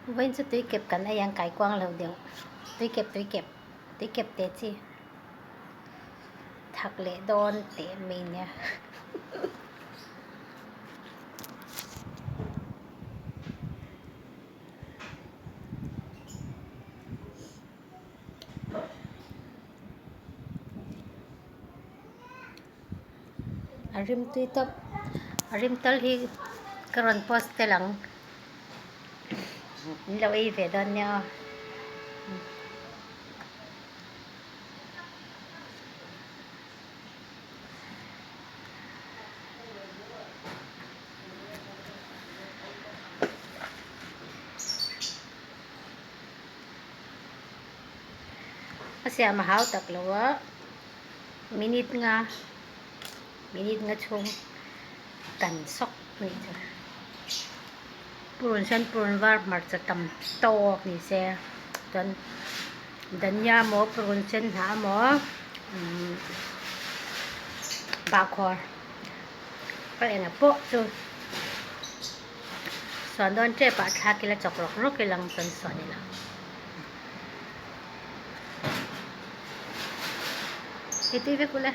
Vẫn sẽ túi kẹp cắn ai ăn cái quang lâu đều túi kẹp tết chi thạc lệ đòn tệ mình nha arim túi top arim tal hi karon post te lang lâu y về đòn nha Asya mahaw taklawa minute nga chung kansok ni purun san purun var mar sa tam to ni se dan danya mo purun sen ha mo bakor pa na po so son don che pa tha kila chokrok ro kilang ton son nila ito ibe pula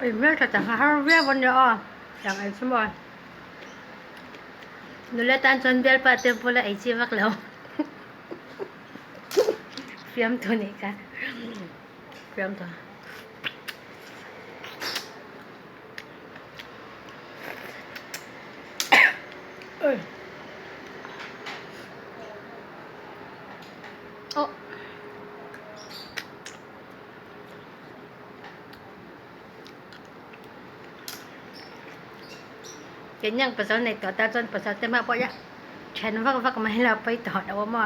Imre ta har ve bon ya yang ai semua nulatan son bel pa te pula ai chi vak lo fiam to ni ka fiam to oh kenyang pasal ni to ta son pasal tema po ya chen vak mahila pai to da mo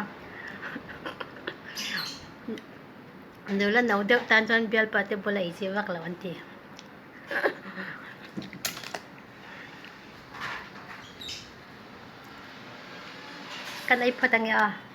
nula nau dek tan son bel pa te pula ai chi vak lo anti kan ai patang ya